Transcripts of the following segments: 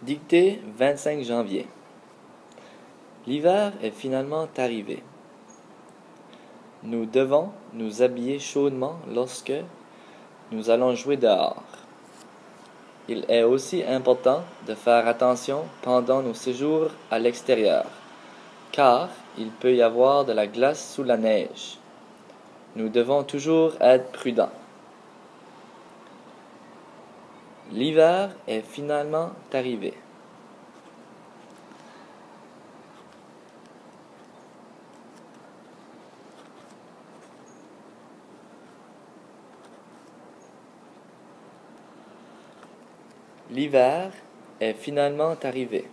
Dictée 25 janvier. L'hiver est finalement arrivé. Nous devons nous habiller chaudement lorsque nous allons jouer dehors. Il est aussi important de faire attention pendant nos séjours à l'extérieur, car il peut y avoir de la glace sous la neige. Nous devons toujours être prudents. L'hiver est finalement arrivé. L'hiver est finalement arrivé.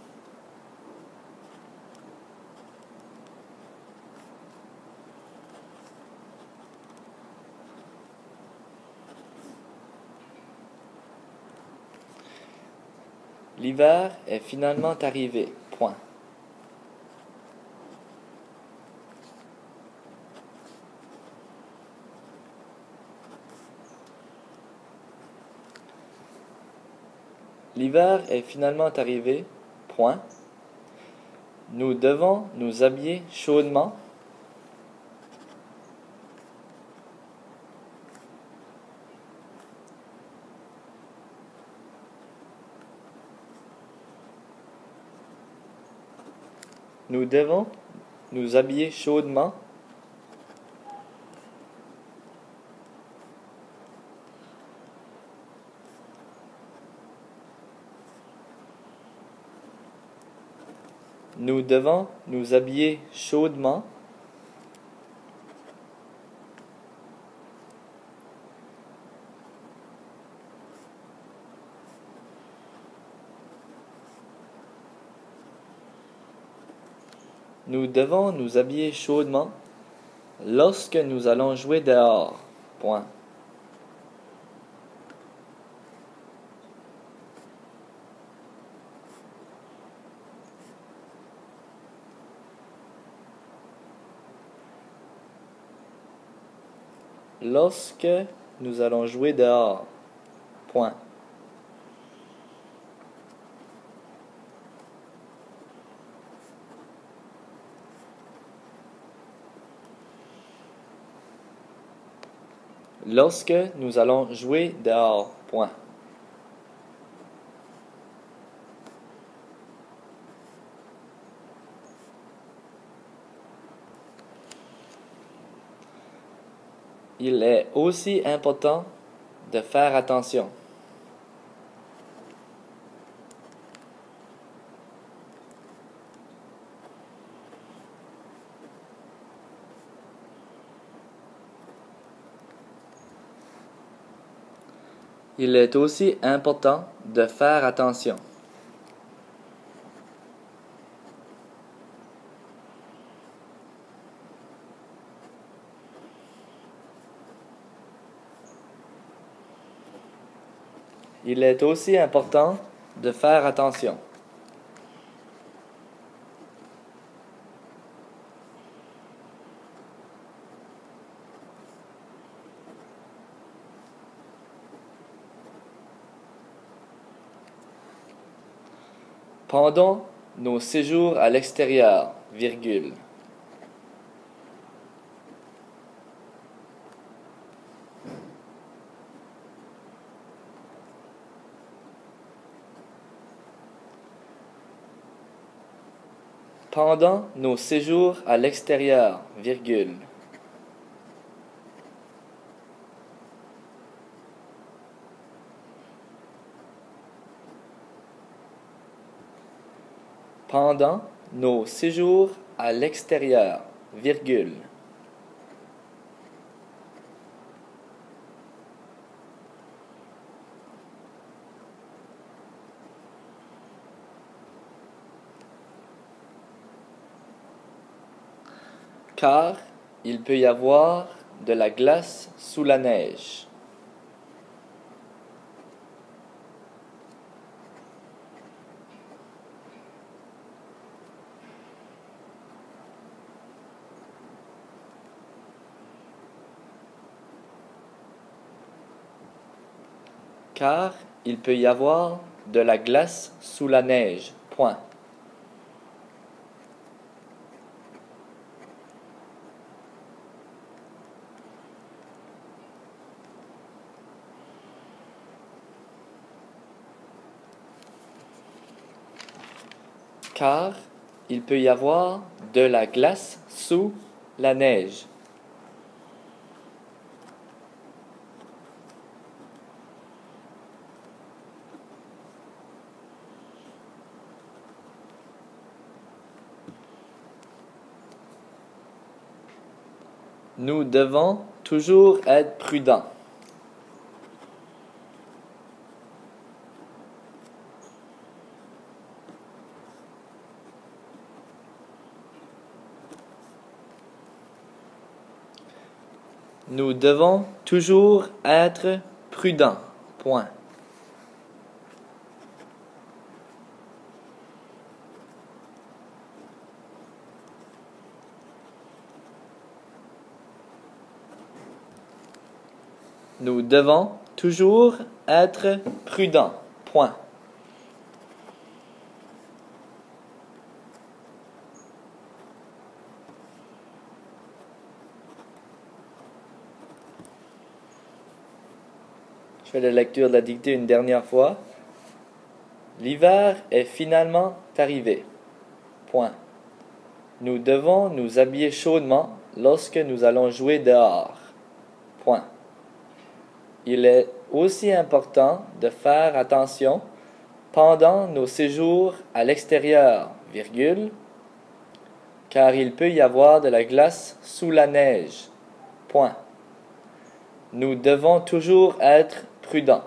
L'hiver est finalement arrivé. Point. L'hiver est finalement arrivé. Point. Nous devons nous habiller chaudement. Nous devons nous habiller chaudement. Nous devons nous habiller chaudement. Nous devons nous habiller chaudement lorsque nous allons jouer dehors. Point. Lorsque nous allons jouer dehors. Point. Lorsque nous allons jouer dehors. Point. Il est aussi important de faire attention. Il est aussi important de faire attention. Il est aussi important de faire attention. Pendant nos séjours à l'extérieur, virgule. Pendant nos séjours à l'extérieur, virgule. Pendant nos séjours à l'extérieur, virgule. Car il peut y avoir de la glace sous la neige. Car il peut y avoir de la glace sous la neige. Point. Car il peut y avoir de la glace sous la neige. Nous devons toujours être prudents. Nous devons toujours être prudents. Point. Nous devons toujours être prudents. Point. Je fais la lecture de la dictée une dernière fois. L'hiver est finalement arrivé. Point. Nous devons nous habiller chaudement lorsque nous allons jouer dehors. Point. Il est aussi important de faire attention pendant nos séjours à l'extérieur, virgule, car il peut y avoir de la glace sous la neige. Point. Nous devons toujours être prudents.